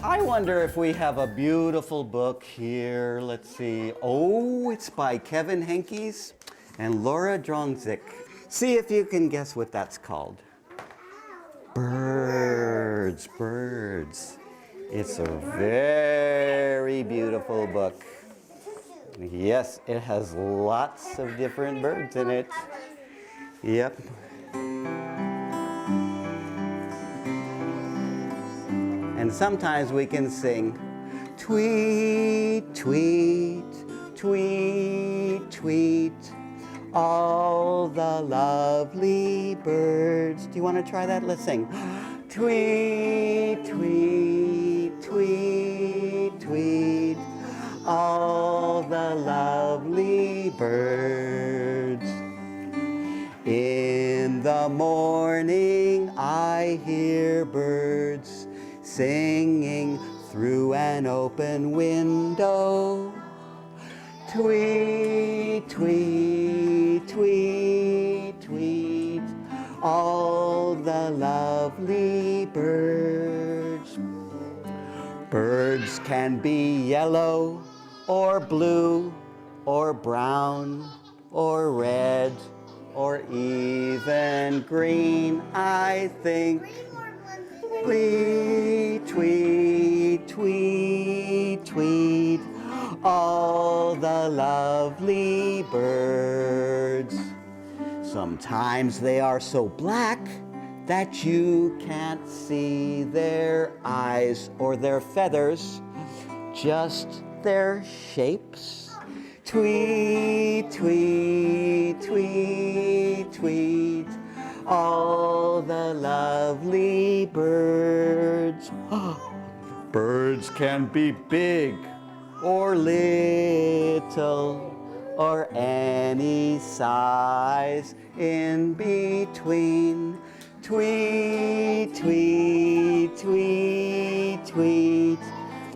I wonder if we have a beautiful book here. Let's see. Oh, it's by Kevin Henkes and Laura Dronzek. See if you can guess what that's called. Birds, birds. It's a very beautiful book. Yes, it has lots of different birds in it. Yep. And sometimes we can sing, tweet, tweet, tweet, tweet, all the lovely birds. Do you want to try that? Let's sing. Tweet, tweet, tweet, tweet, all the lovely birds. In the morning I hear birds singing through an open window. Tweet, tweet, tweet, tweet, all the lovely birds. Birds can be yellow or blue or brown or red or even green, I think. Tweet, tweet, tweet, tweet, all the lovely birds. Sometimes they are so black that you can't see their eyes or their feathers, just their shapes. Tweet, tweet, tweet, tweet, all the lovely birds. Birds can be big or little or any size in between. Tweet, tweet, tweet, tweet,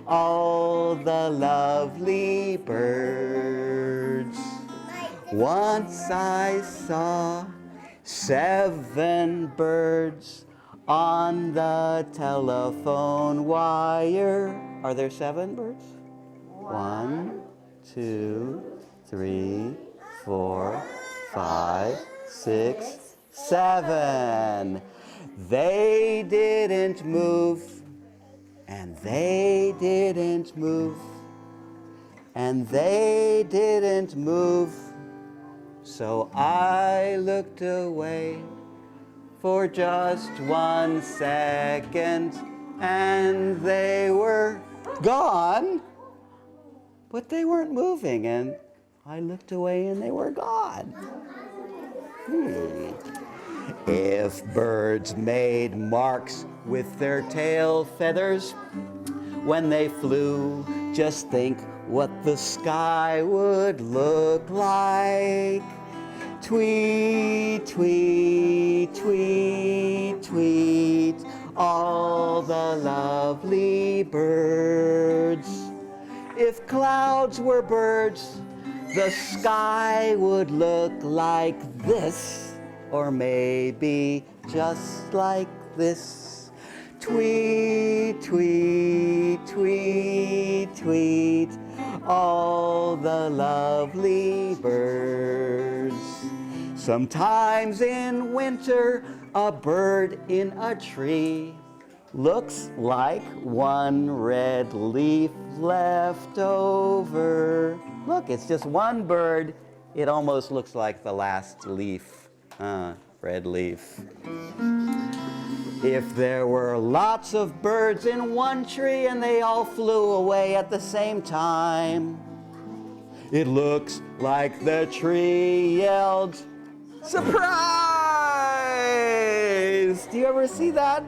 all the lovely birds. Once I saw 7 birds on the telephone wire. Are there 7 birds? 1, 2, 3, 4, 5, 6, 7. They didn't move, and they didn't move, and they didn't move. So I looked away for just 1 second, and they were gone, but they weren't moving, and I looked away and they were gone. If birds made marks with their tail feathers when they flew, just think what the sky would look like. Tweet, tweet, tweet, tweet, all the lovely birds. If clouds were birds, the sky would look like this, or maybe just like this. Tweet, tweet, tweet, tweet, all the lovely birds. Sometimes in winter, a bird in a tree looks like 1 red leaf left over. Look, it's just 1 bird. It almost looks like the last leaf. Red leaf. If there were lots of birds in 1 tree and they all flew away at the same time, it looks like the tree yelled, "Surprise!" Do you ever see that?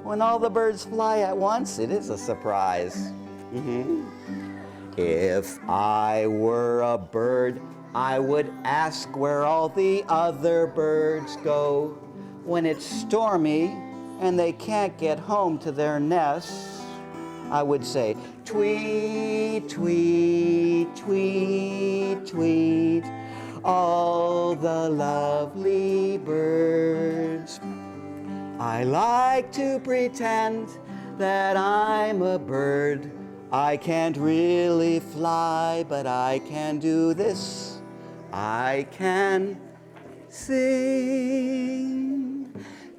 When all the birds fly at once, it is a surprise. If I were a bird, I would ask where all the other birds go when it's stormy and they can't get home to their nests. I would say, tweet, tweet, tweet, tweet, all the lovely birds. I like to pretend that I'm a bird. I can't really fly, but I can do this. I can sing.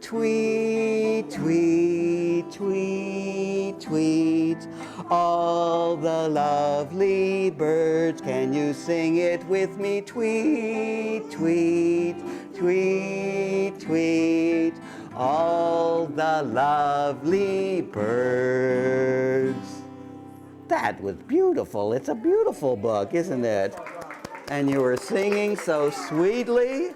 Tweet, tweet, tweet, tweet. All the lovely birds, can you sing it with me? Tweet, tweet, tweet, tweet. All the lovely birds. That was beautiful. It's a beautiful book, isn't it? And you were singing so sweetly.